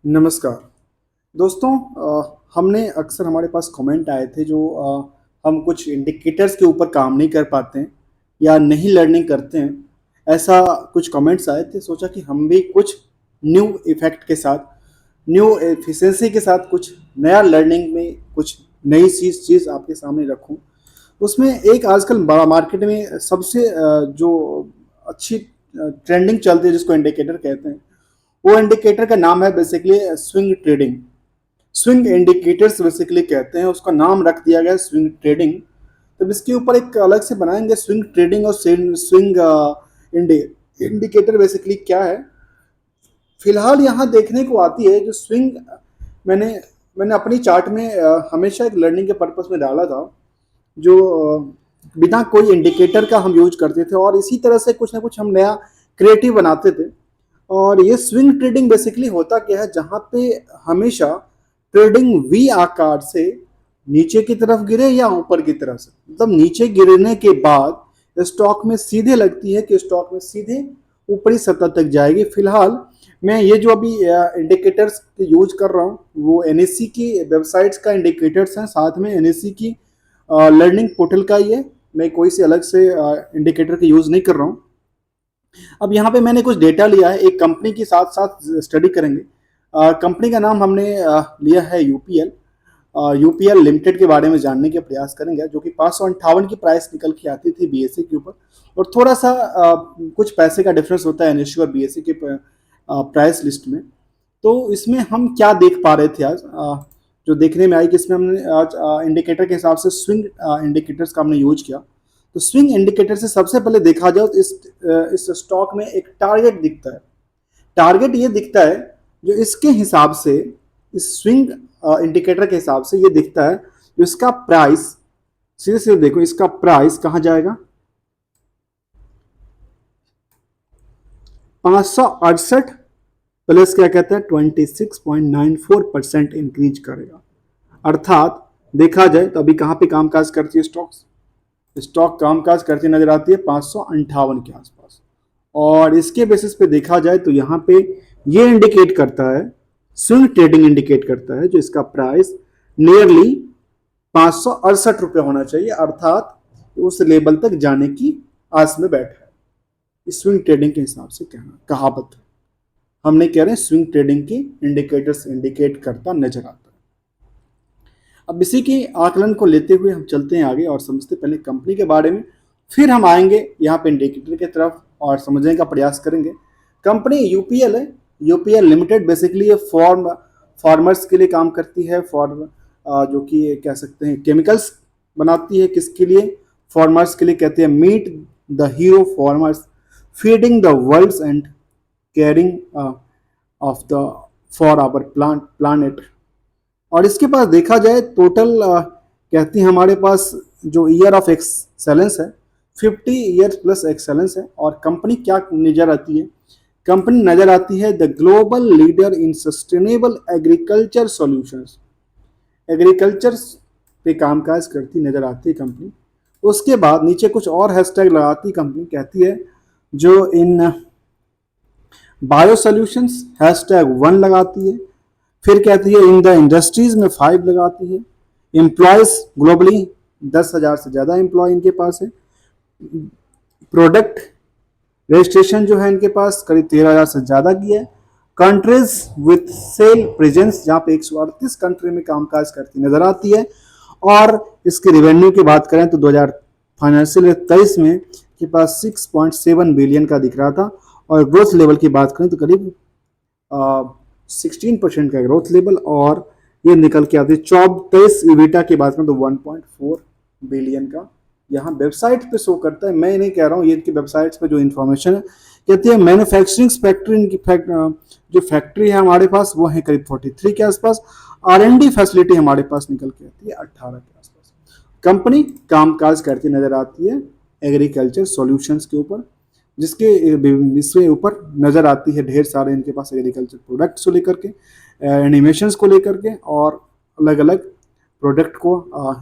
नमस्कार दोस्तों। हमने अक्सर हमारे पास कमेंट आए थे जो हम कुछ इंडिकेटर्स के ऊपर काम नहीं कर पाते हैं या नहीं लर्निंग करते हैं। ऐसा कुछ कमेंट्स आए थे, सोचा कि हम भी कुछ न्यू इफेक्ट के साथ, न्यू एफिशिएंसी के साथ कुछ नया लर्निंग में कुछ नई चीज़ आपके सामने रखूं। उसमें एक आजकल बड़ा मार्केट में सबसे जो अच्छी ट्रेंडिंग चलती है जिसको इंडिकेटर कहते हैं, वो इंडिकेटर का नाम है basically swing trading. Swing indicators basically कहते हैं, उसका नाम रख दिया गया स्विंग ट्रेडिंग। तो इसके ऊपर एक अलग से बनाएंगे स्विंग ट्रेडिंग और स्विंग इंडिकेटर बेसिकली क्या है। फिलहाल यहाँ देखने को आती है जो स्विंग, मैंने मैंने अपनी चार्ट में हमेशा एक लर्निंग के पर्पस में डाला था, जो बिना कोई इंडिकेटर का हम यूज करते थे और इसी तरह से कुछ ना कुछ हम नया क्रिएटिव बनाते थे। और ये स्विंग ट्रेडिंग बेसिकली होता क्या है, जहां पे हमेशा ट्रेडिंग वी आकार से नीचे की तरफ गिरे या ऊपर की तरफ से, मतलब नीचे गिरने के बाद स्टॉक में सीधे लगती है कि स्टॉक में सीधे ऊपरी सतह तक जाएगी। फिलहाल मैं ये जो अभी इंडिकेटर्स यूज कर रहा हूँ वो एनएससी की वेबसाइट्स का इंडिकेटर्स हैं, साथ में एनएससी की लर्निंग पोर्टल का ही है। मैं कोई से अलग से इंडिकेटर का यूज नहीं कर रहा हूँ। अब यहाँ पे मैंने कुछ डेटा लिया है, एक कंपनी के साथ साथ स्टडी करेंगे। कंपनी का नाम हमने लिया है यूपीएल। यूपीएल लिमिटेड के बारे में जानने के प्रयास करेंगे, जो कि 558 की प्राइस निकल के आती थी बीएसई के ऊपर, और थोड़ा सा कुछ पैसे का डिफरेंस होता है एनएसयू और बीएसई के प्राइस लिस्ट में। तो इसमें हम क्या देख पा रहे थे आज, जो देखने में आई कि इसमें हमने आज इंडिकेटर के हिसाब से स्विंग इंडिकेटर्स का हमने यूज किया। तो स्विंग इंडिकेटर से सबसे पहले देखा जाए तो इस स्टॉक में एक टारगेट दिखता है। टारगेट ये दिखता है जो इसके हिसाब से, इस स्विंग इंडिकेटर के हिसाब से ये दिखता है जो इसका प्राइस, सीधे सीधे देखो इसका प्राइस कहां जाएगा, 568 प्लस क्या कहते हैं 26.94% इंक्रीज करेगा। अर्थात देखा जाए तो अभी कहां पे कामकाज करती है स्टॉक्स, स्टॉक कामकाज करती नजर आती है 558 के आसपास। और इसके बेसिस पे देखा जाए तो यहाँ पे ये इंडिकेट करता है, स्विंग ट्रेडिंग इंडिकेट करता है जो इसका प्राइस नियरली 568 रुपये होना चाहिए, अर्थात उस लेवल तक जाने की आस में बैठा है। इस स्विंग ट्रेडिंग के हिसाब से कहना कहावत है, हमने कह रहे हैं स्विंग ट्रेडिंग की इंडिकेटर्स इंडिकेट करता नजर आता है। अब इसी के आकलन को लेते हुए हम चलते हैं आगे और समझते पहले कंपनी के बारे में, फिर हम आएंगे यहाँ पे इंडिकेटर की तरफ और समझने का प्रयास करेंगे। कंपनी यूपीएल है, यूपीएल लिमिटेड बेसिकली ये फार्मर्स के लिए काम करती है, जो कि कह सकते हैं केमिकल्स बनाती है। किसके लिए? फार्मर्स के लिए कहते हैं। Meet the hero farmers feeding the world's and caring of the for our planet. और इसके पास देखा जाए टोटल कहती है हमारे पास जो ईयर ऑफ एक्सेलेंस है 50 ईयर प्लस एक्सेलेंस है। और कंपनी क्या नजर आती है? कंपनी नजर आती है the global leader in sustainable agriculture solutions. Agriculture पे कामकाज करती नजर आती है कंपनी। उसके बाद नीचे कुछ और हैशटैग लगाती कंपनी, कहती है जो इन बायो सॉल्यूशंस #1 लगाती है। फिर कहती है इन द इंडस्ट्रीज में 5 लगाती है। एम्प्लॉयज ग्लोबली 10,000 से ज़्यादा एम्प्लॉय इनके पास है। प्रोडक्ट रजिस्ट्रेशन जो है इनके पास करीब 13,000 से ज़्यादा की है। कंट्रीज विथ सेल प्रेजेंस, जहाँ पे 138 कंट्री में कामकाज करती नजर आती है। और इसके रेवेन्यू की बात करें तो 2000 फाइनेंशियल 23 में के पास 6.7 बिलियन का दिख रहा था। और ग्रोथ लेवल की बात करें तो करीब 16% का ग्रोथ लेवल, और ये निकल के आती है 24 ईबिटा की बात करें तो 1.4 बिलियन का यहाँ वेबसाइट पे शो करता है। मैं नहीं कह रहा हूँ, ये इनकी वेबसाइट्स पे जो इन्फॉर्मेशन है कहती है मैन्युफैक्चरिंग फैक्ट्री, इनकी जो फैक्ट्री है हमारे पास वो है करीब 43 के आसपास। R&D फैसिलिटी हमारे पास निकल के आती है 18 के आसपास। कंपनी कामकाज करती नजर आती है एग्रीकल्चर सॉल्यूशंस के ऊपर, जिसके इसके ऊपर नज़र आती है ढेर सारे इनके पास एग्रीकल्चर प्रोडक्ट्स को लेकर के, एनिमेशंस को लेकर के, और अलग अलग प्रोडक्ट को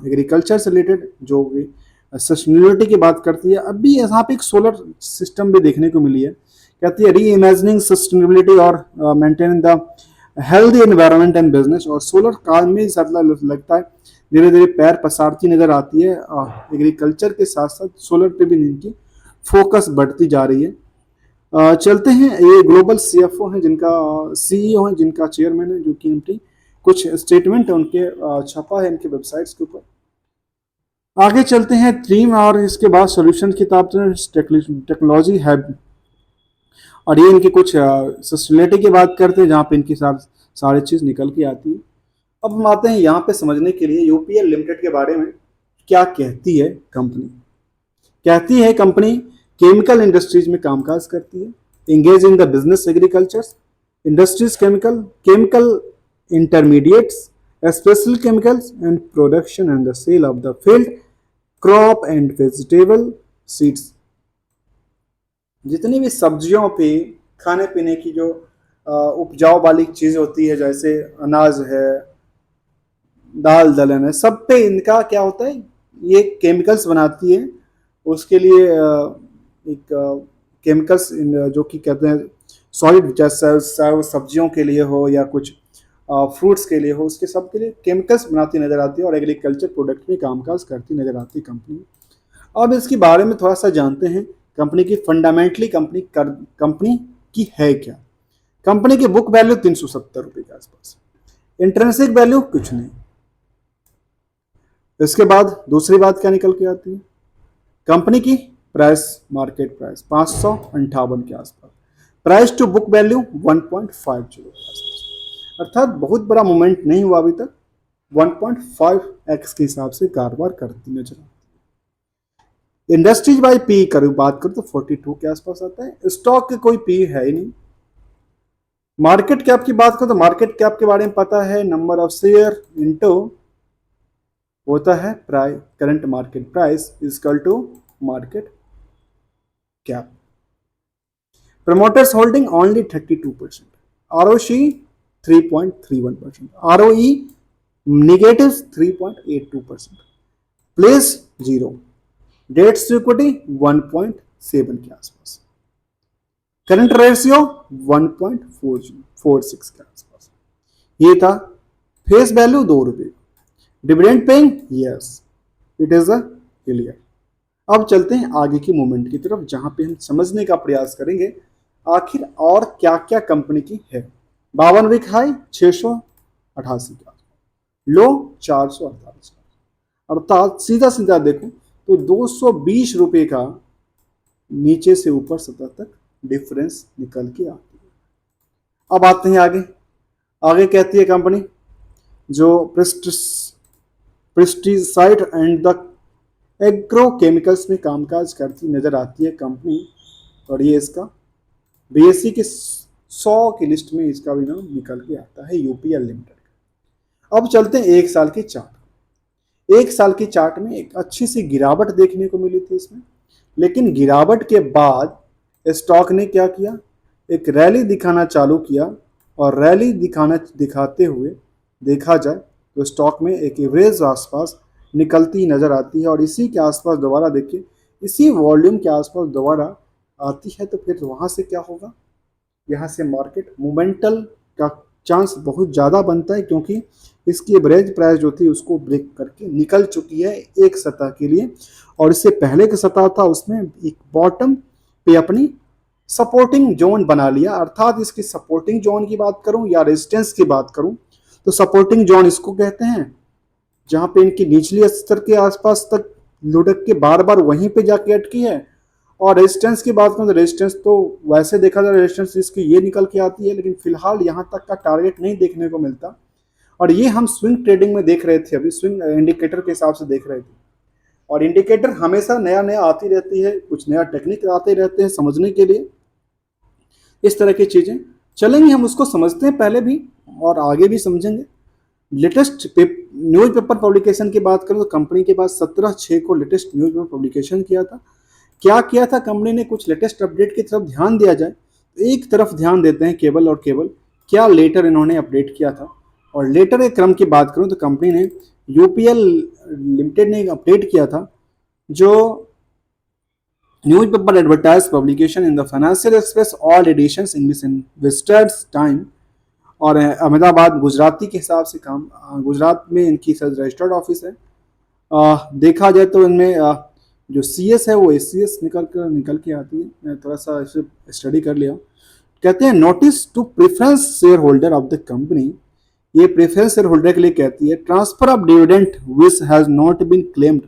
एग्रीकल्चर से रिलेटेड जो भी सस्टेनेबिलिटी की बात करती है। अभी यहाँ पे एक सोलर सिस्टम भी देखने को मिली है, कहती है री इमेजिनिंग सस्टेनेबिलिटी और maintaining the healthy environment and business, और सोलर काम में ज्यादा लगता है धीरे धीरे पैर पसारती नजर आती है। एग्रीकल्चर के साथ साथ सोलर पे भी इनकी फोकस बढ़ती जा रही है। चलते हैं, ये ग्लोबल सीएफओ हैं जिनका सीईओ हैं जिनका चेयरमैन है, जो कि इनकी कुछ स्टेटमेंट है उनके छपा है इनके वेबसाइट्स के ऊपर। आगे चलते हैं थीम और इसके बाद सॉल्यूशन किताब टेक्नोलॉजी है, और ये इनकी कुछ सस्टेनेबिलिटी की बात करते हैं जहाँ पे इनकी सारी चीज़ निकल के आती है। अब हम आते हैं यहाँ पे समझने के लिए यूपीएल लिमिटेड के बारे में क्या कहती है कंपनी। कहती है कंपनी केमिकल इंडस्ट्रीज में कामकाज करती है, engage in the business agriculture industries, chemical intermediates, special chemicals and production and the sale of the field crop and vegetable seeds. जितनी भी सब्जियों पे खाने पीने की जो उपजाऊ वाली चीज़ होती है, जैसे अनाज है, दाल दलहन है, सब पे इनका क्या होता है, ये केमिकल्स बनाती है। उसके लिए एक केमिकल्स जो कि कहते हैं सॉलिड, जैसे सब्जियों के लिए हो या कुछ फ्रूट्स के लिए हो, उसके सब के लिए केमिकल्स बनाती नजर आती है और एग्रीकल्चर प्रोडक्ट में कामकाज करती नजर आती है कंपनी। अब इसके बारे में थोड़ा सा जानते हैं कंपनी की फंडामेंटली कंपनी की है क्या। कंपनी की बुक वैल्यू 370 रुपये के आसपास, इंट्रिंसिक वैल्यू कुछ नहीं। इसके बाद दूसरी बात क्या निकल के आती है, कंपनी की प्राइस, मार्केट प्राइस 558 के आसपास, प्राइस टू बुक वैल्यू 1.50 के आसपास, अर्थात बहुत बड़ा मूवमेंट नहीं हुआ अभी तक, 1.5x के हिसाब से कारोबार करती नजर आती है। इंडस्ट्रीज बाय पी कर बात करूं तो 42 के आसपास आता है। स्टॉक के कोई पी है ही नहीं। मार्केट कैप की बात करो तो मार्केट कैप के बारे में पता है, नंबर ऑफ शेयर इनटू होता है price, current market price equal to market cap. Promoters holding only 32%, ROC 3.31%, ROE negative 3.82%, place 0, debts to equity 1.7 के आसपास, करंट रेशियो 1.46 के आसपास। ये था फेस वैल्यू 2 रुपये। Dividend paying, yes it is a clear. अब चलते हैं आगे की मूवमेंट की तरफ, जहां पे हम समझने का प्रयास करेंगे आखिर और क्या क्या कंपनी की है। 52 वीक हाई 688 का, लो 448, अर्थात सीधा सीधा देखो तो 220 रुपये का नीचे से ऊपर सतह तक डिफरेंस निकल के आती है। अब आते हैं आगे। आगे कहती है कंपनी जो pesticide and the agro chemicals में कामकाज करती नजर आती है कंपनी, और ये इसका बीएसई के 100 की लिस्ट में इसका भी नाम निकल के आता है, यूपीएल लिमिटेड। अब चलते हैं एक साल की चार्ट। एक साल की चार्ट में एक अच्छी सी गिरावट देखने को मिली थी इसमें, लेकिन गिरावट के बाद स्टॉक ने क्या किया, एक रैली दिखाना चालू किया, और रैली दिखाते हुए देखा जाए तो स्टॉक में एक एवरेज आसपास निकलती नजर आती है, और इसी के आसपास दोबारा देखिए, इसी वॉल्यूम के आसपास दोबारा आती है, तो फिर वहाँ से क्या होगा, यहाँ से मार्केट मोमेंटल का चांस बहुत ज़्यादा बनता है, क्योंकि इसकी एवरेज प्राइस जो थी उसको ब्रेक करके निकल चुकी है एक सतह के लिए, और इससे पहले की सतह था उसमें एक बॉटम पे अपनी सपोर्टिंग जोन बना लिया। अर्थात इसकी सपोर्टिंग जोन की बात करूं या रेजिस्टेंस की बात करूं तो सपोर्टिंग जोन इसको कहते हैं, जहां पे इनकी निचली स्तर के आसपास तक लुढ़क के बार बार वहीं पे जाके अटकी है। और रेजिस्टेंस की बात करूं तो रेजिस्टेंस तो वैसे देखा जाए रेजिस्टेंस इसकी ये निकल के आती है, लेकिन फिलहाल यहाँ तक का टारगेट नहीं देखने को मिलता, और ये हम स्विंग ट्रेडिंग में देख रहे थे, अभी स्विंग इंडिकेटर के हिसाब से देख रहे थे, और इंडिकेटर हमेशा नया नया आती रहती है, कुछ नया टेक्निक आते रहते हैं समझने के लिए। इस तरह की चीजें चलेंगी, हम उसको समझते हैं पहले भी और आगे भी समझेंगे। लेटेस्ट न्यूज पेपर पब्लिकेशन की बात करें तो कंपनी के पास 17/6 को लेटेस्ट न्यूज पेपर पब्लिकेशन किया था। क्या किया था कंपनी ने, कुछ लेटेस्ट अपडेट की तरफ ध्यान दिया जाए तो एक तरफ ध्यान देते हैं केवल और केवल क्या लेटर इन्होंने अपडेट किया था। और लेटर के क्रम की बात करूं तो कंपनी ने यूपीएल लिमिटेड ने एक अपडेट किया था, जो news paper advertise publication in the Financial Express all editions English investors time और अहमदाबाद गुजराती के हिसाब से काम, गुजरात में इनकी रजिस्टर्ड ऑफिस है। देखा जाए तो इनमें जो CS है वो ACS निकल के आती है। मैं थोड़ा सा इसे स्टडी कर लिया। कहते हैं notice to preference share holder of the company, ये प्रेफरेंस शेयर होल्डर के लिए कहती है transfer of dividend which has not been claimed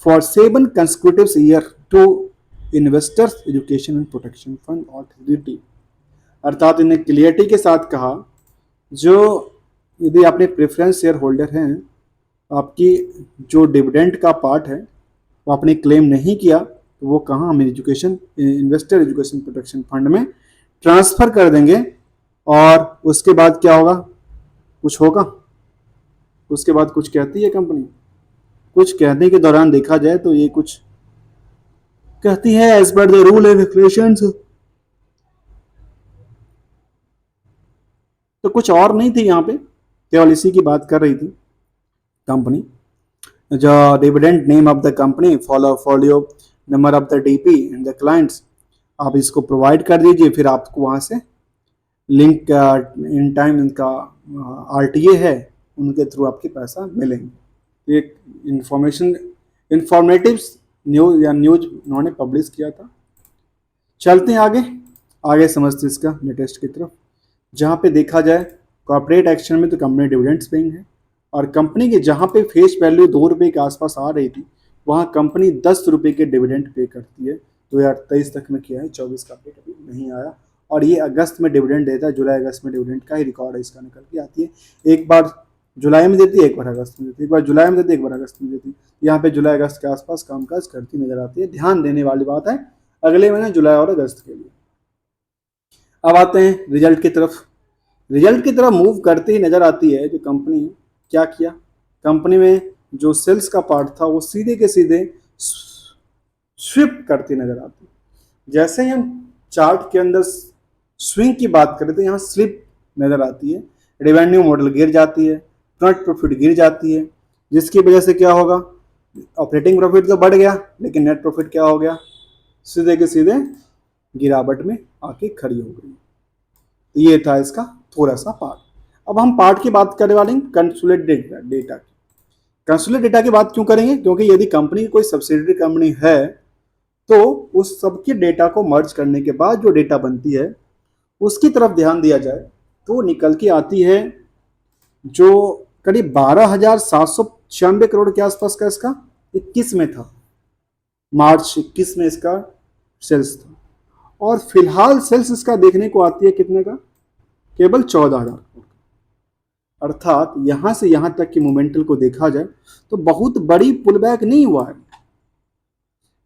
for 7 consecutive year to investors education and protection fund authority. अर्थात इन्हें क्लियरिटी के साथ कहा, जो यदि आपने प्रेफरेंस शेयर होल्डर हैं, आपकी जो डिविडेंड का पार्ट है वो आपने क्लेम नहीं किया, तो वो कहाँ हम इन्वेस्टर एजुकेशन प्रोटेक्शन फंड में ट्रांसफ़र कर देंगे। और उसके बाद क्या होगा, कुछ होगा, उसके बाद कुछ कहती है कंपनी। कुछ कहने के दौरान देखा जाए तो ये कुछ कहती है as per the rule and regulations, तो कुछ और नहीं थी यहाँ पे, केवल इसी की बात कर रही थी कंपनी। जो dividend name of the company, follow number of the DP and the clients, आप इसको प्रोवाइड कर दीजिए, फिर आपको वहाँ से लिंक इन टाइम इनका RTA है, उनके थ्रू आपके पैसा मिलेंगे। एक इंफॉर्मेटिव न्यूज उन्होंने पब्लिश किया था। चलते हैं आगे समझते इसका लेटेस्ट की तरफ, जहाँ पे देखा जाए कॉर्पोरेट एक्शन में तो कंपनी डिविडेंड्स पेइंग है, और कंपनी के जहाँ पे फेस वैल्यू 2 रुपये के आसपास आ रही थी, वहाँ कंपनी 10 रुपये के डिविडेंड पे करती है। 2023 तक में किया है, 24 का पेट अभी नहीं आया, और ये अगस्त में डिविडेंड देता है। जुलाई अगस्त में डिविडेंड का ही रिकॉर्ड है इसका, निकल के आती है। एक बार जुलाई में देती है, एक बार अगस्त में देती है, एक बार जुलाई में देती है, एक बार अगस्त में देती है। यहाँ पे जुलाई अगस्त के आसपास कामकाज करती नजर आती है। ध्यान देने वाली बात है अगले महीने जुलाई और अगस्त के लिए। अब आते हैं रिजल्ट की तरफ मूव करते ही नजर आती है जो कंपनी क्या किया। कंपनी में जो सेल्स का पार्ट था वो सीधे के सीधे स्विप करती नजर आती। जैसे ही हम चार्ट के अंदर स्विंग की बात करें तो यहाँ स्लिप नजर आती है। रेवेन्यू मॉडल गिर जाती है, नेट प्रॉफिट गिर जाती है, जिसकी वजह से क्या होगा, ऑपरेटिंग प्रॉफिट तो बढ़ गया लेकिन नेट प्रॉफिट क्या हो गया, सीधे के सीधे गिरावट में आके खड़ी हो गई। ये था इसका थोड़ा सा पार्ट। अब हम पार्ट की बात करने वाले हैं कंसोलिडेटेड डेटा की। कंसोलिडेटेड डेटा की बात क्यों करेंगे, क्योंकि यदि कंपनी की कोई सब्सिडियरी कंपनी है तो उस सबके डेटा को मर्ज करने के बाद जो डेटा बनती है उसकी तरफ ध्यान दिया जाए तो निकल के आती है जो करीब 12,796 करोड़ के आसपास का इसका 21 में था, मार्च 21 में इसका सेल्स था। और फिलहाल सेल्स इसका देखने को आती है कितने का, केवल 14,000। अर्थात यहां से यहां तक की मोमेंटल को देखा जाए तो बहुत बड़ी पुलबैक नहीं हुआ है,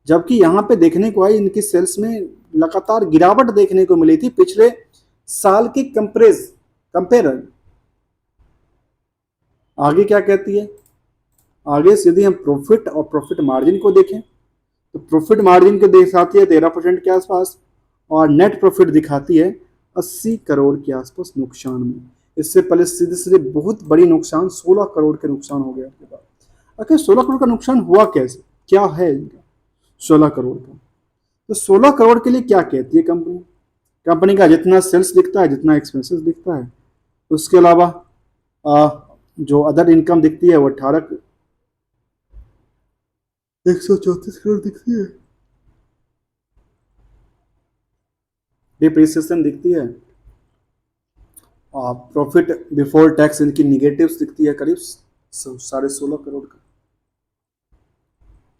जबकि यहां पे देखने को आई इनकी सेल्स में लगातार गिरावट देखने को मिली थी पिछले साल के कंपेयर। आगे क्या कहती है, आगे यदि हम प्रॉफिट और प्रॉफिट मार्जिन को देखें तो प्रॉफिट मार्जिन को दिखाती है 13% के आसपास, और नेट प्रॉफिट दिखाती है 80 करोड़ के आसपास नुकसान में। इससे पहले सीधे सीधे बहुत बड़ी नुकसान 16 करोड़ के नुकसान हो गया आपके पास। आखिर 16 करोड़ का नुकसान हुआ कैसे, क्या है इनका 16 करोड़ का। तो 16 करोड़ के लिए क्या कहती है कंपनी का जितना सेल्स दिखता है, जितना एक्सपेंसेस दिखता है, उसके अलावा जो अदर इनकम दिखती है वो 134 करोड़ दिखती है, डिप्रिसिएशन दिखती है, प्रॉफिट बिफोर टैक्स इनकी निगेटिव्स दिखती है करीब 16.5 करोड़ का।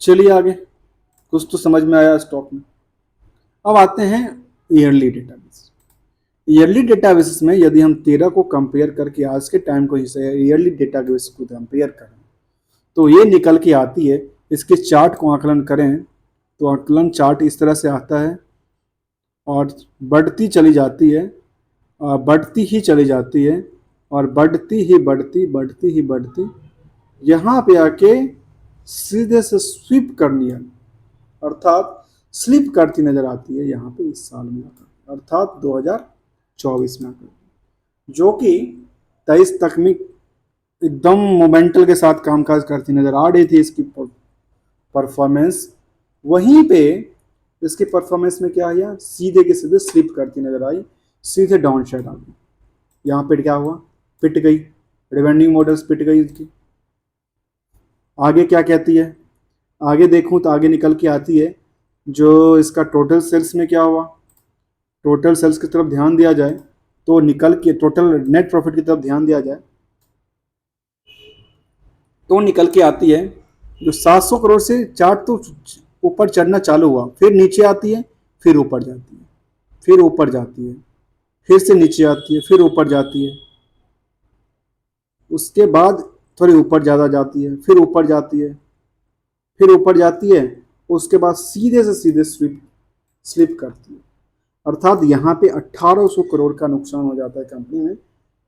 चलिए आगे, कुछ तो समझ में आया स्टॉक में। अब आते हैं ईयरली डेटाबेस। ईयरली डेटाबेस में यदि हम 13 को कंपेयर करके आज के टाइम को ईयरली डेटाबेस को कंपेयर करें तो ये निकल के आती है। इसके चार्ट को आकलन करें तो आकलन चार्ट इस तरह से आता है और बढ़ती चली जाती है, बढ़ती ही चली जाती है और बढ़ती यहाँ पे आके सीधे से स्वीप करनी है, अर्थात स्लिप करती नजर आती है यहाँ पे इस साल में आकर, अर्थात 2024 में आकर, जो कि 23 तक में एकदम मोमेंटल के साथ कामकाज करती नजर आ रही थी। इसकी परफॉर्मेंस वहीं पे इसकी परफॉर्मेंस में क्या है, सीधे के सीधे स्लिप करती नजर आई, सीधे डाउन साइड आ गई। यहाँ पे क्या हुआ, पिट गई, रेवेन्यू मॉडल्स पिट गई इसकी। आगे क्या कहती है, आगे देखूं तो आगे निकल के आती है जो इसका टोटल सेल्स में क्या हुआ, टोटल सेल्स की तरफ ध्यान दिया जाए तो निकल के टोटल नेट प्रॉफिट की तरफ ध्यान दिया जाए तो निकल के आती है जो 700 करोड़ से चार्ट तो ऊपर चढ़ना चालू हुआ, फिर नीचे आती है, फिर ऊपर जाती है, फिर ऊपर जाती है, फिर से नीचे आती है, फिर ऊपर जाती है, उसके बाद थोड़ी ऊपर ज़्यादा जाती है, फिर ऊपर जाती है, फिर ऊपर जाती है, उसके बाद सीधे से सीधे स्लिप करती है। अर्थात यहाँ पे 1800 करोड़ का नुकसान हो जाता है कंपनी में।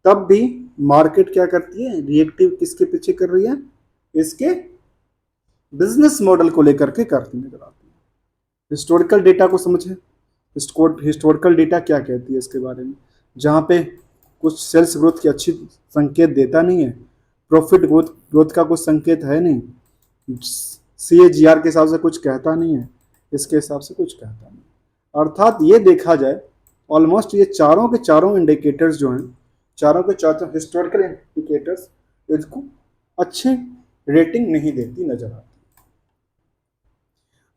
तब भी मार्केट क्या करती है, रिएक्टिव किसके पीछे कर रही है, इसके बिजनेस मॉडल को लेकर के करती नजर आती है। हिस्टोरिकल डेटा को समझे, हिस्टोरिकल डेटा क्या कहती है इसके बारे में, जहाँ पे कुछ सेल्स ग्रोथ की अच्छी संकेत देता नहीं है, प्रॉफिट ग्रोथ का कुछ संकेत है नहीं, CAGR के हिसाब से कुछ कहता नहीं है, इसके हिसाब से कुछ कहता नहीं। अर्थात ये देखा जाए ऑलमोस्ट ये चारों के चारों इंडिकेटर्स जो हैं, चारों के चारों हिस्टोरिकल इंडिकेटर्स इसको अच्छे रेटिंग नहीं देती नजर आती।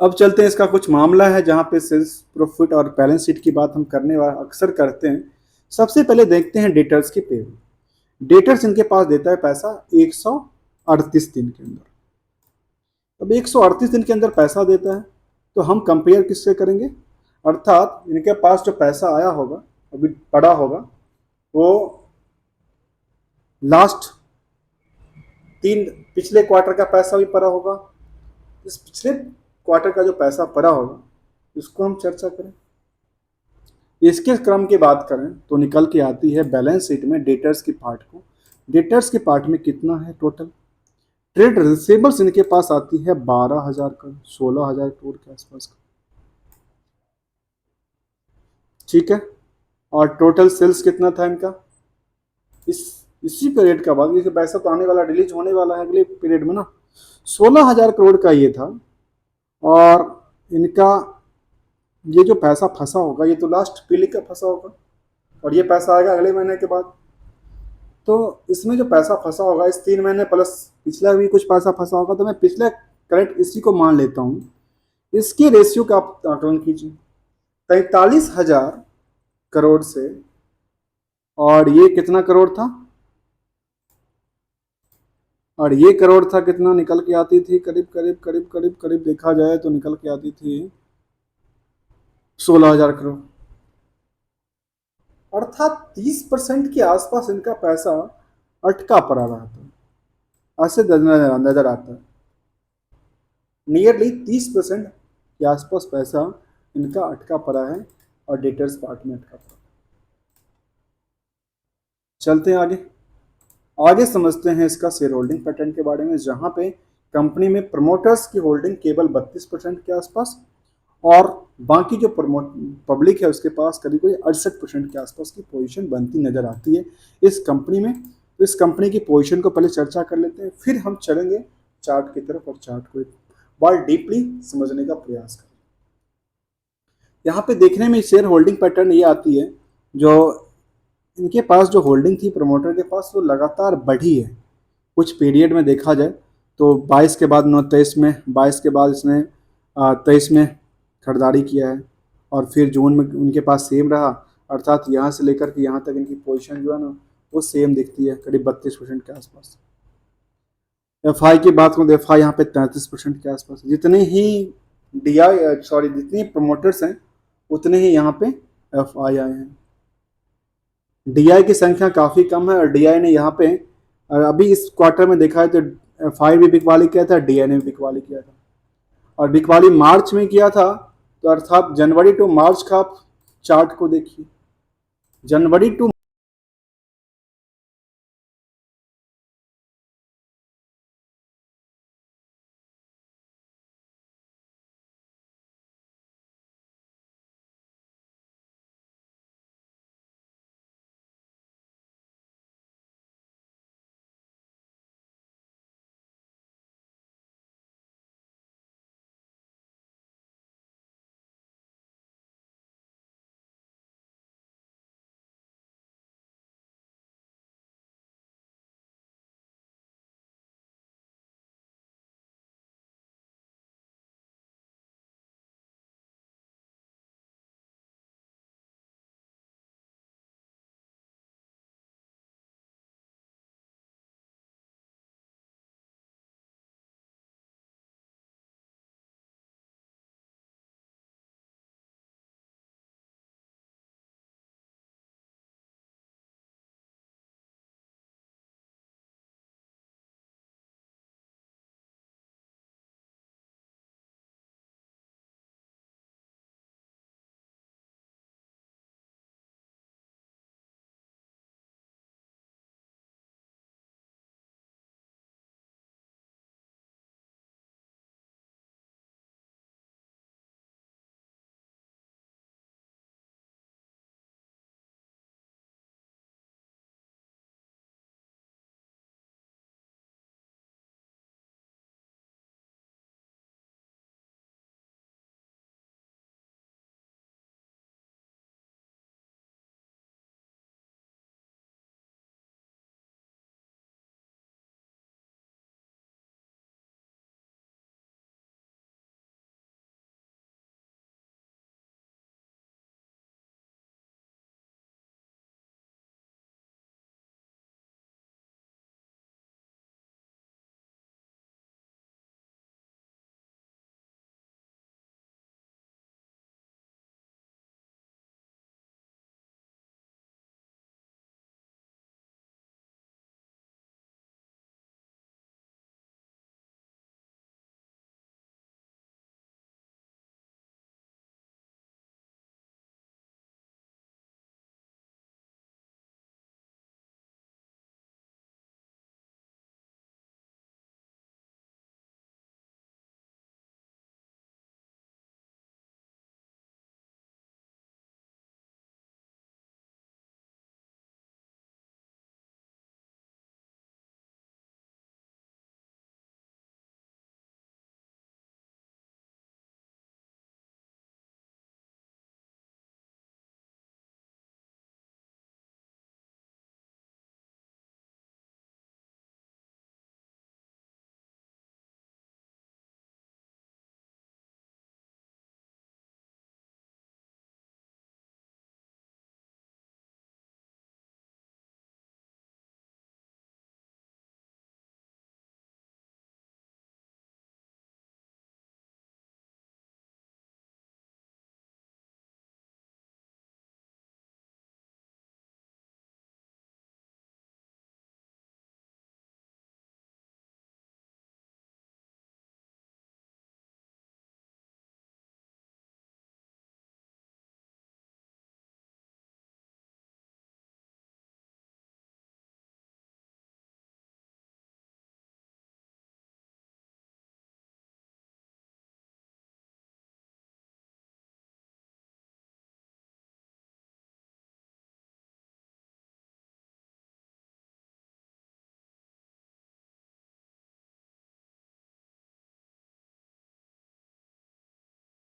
अब चलते हैं, इसका कुछ मामला है जहाँ पे सेल्स, प्रॉफिट और बैलेंस शीट की बात हम करने वाला अक्सर करते हैं। सबसे पहले देखते हैं डेटर्स के पेबल। डेटर्स इनके पास देता है पैसा 138 दिन के अंदर। अब 138 दिन के अंदर पैसा देता है तो हम कंपेयर किससे करेंगे, अर्थात इनके पास जो पैसा आया होगा, अभी पड़ा होगा, वो लास्ट पिछले क्वार्टर का पैसा भी पड़ा होगा, इस पिछले क्वार्टर का जो पैसा पड़ा होगा इसको हम चर्चा करें। इसके क्रम की बात करें तो निकल के आती है बैलेंस शीट में डेटर्स की पार्ट को, डेटर्स के पार्ट में कितना है टोटल, ट्रेड रिसीवेबल्स इनके पास आती है 12,000 करोड़, 16,000 करोड़ के आसपास का, ठीक है। और टोटल सेल्स कितना था इनका, इसी पीरियड का बाद, ये पैसा तो आने वाला, रिलीज होने वाला है अगले पीरियड में ना, 16,000 करोड़ का ये था। और इनका ये जो पैसा फंसा होगा ये तो लास्ट पीली का फंसा होगा, और ये पैसा आएगा अगले महीने के बाद। तो इसमें जो पैसा फंसा होगा इस 3 महीने प्लस पिछला भी कुछ पैसा फंसा होगा, तो मैं पिछले करेक्ट इसी को मान लेता हूँ। इसके रेशियो का आप आकलन कीजिए, 43,000 करोड़ से, और ये कितना करोड़ था, और ये करोड़ था कितना, निकल के आती थी करीब करीब करीब करीब करीब देखा जाए तो निकल के आती थी 16,000 करोड़। अर्थात 30% के आसपास इनका पैसा अटका पड़ा रहा था, ऐसे नजर आता है। नियरली 30% के आसपास पैसा इनका अटका पड़ा है और डेटर्स पार्ट में अटका पड़ा। चलते हैं आगे समझते हैं इसका शेयर होल्डिंग पैटर्न के बारे में, जहां पे कंपनी में प्रमोटर्स की होल्डिंग केवल 32% के आसपास, और बाकी जो पब्लिक है उसके पास करीब करीब 68% के आसपास की पोजीशन बनती नजर आती है इस कंपनी में। तो इस कंपनी की पोजीशन को पहले चर्चा कर लेते हैं, फिर हम चलेंगे चार्ट की तरफ और चार्ट को बहुत डीपली समझने का प्रयास करें। यहाँ पे देखने में शेयर होल्डिंग पैटर्न ये आती है, जो इनके पास जो होल्डिंग थी प्रमोटर के पास वो लगातार बढ़ी है। कुछ पीरियड में देखा जाए तो 22 के बाद 23 में, 22 के बाद इसने 23 में खरीदारी किया है, और फिर जून में उनके पास सेम रहा। अर्थात यहाँ से लेकर के यहाँ तक इनकी पोजीशन जो है ना वो सेम दिखती है, करीब 32% के आसपास। FI की बात करूँ तो FI यहाँ पे 33% के आसपास। जितने ही जितने प्रमोटर्स हैं उतने ही यहाँ पे FI आए हैं। DI की संख्या काफ़ी कम है, और DI ने यहाँ पे अभी इस क्वार्टर में देखा है तो FI भी बिकवाली किया था, DI ने भी बिकवाली किया था, और बिकवाली मार्च में किया था। तो अर्थात जनवरी टू मार्च का चार्ट को देखिए, जनवरी टू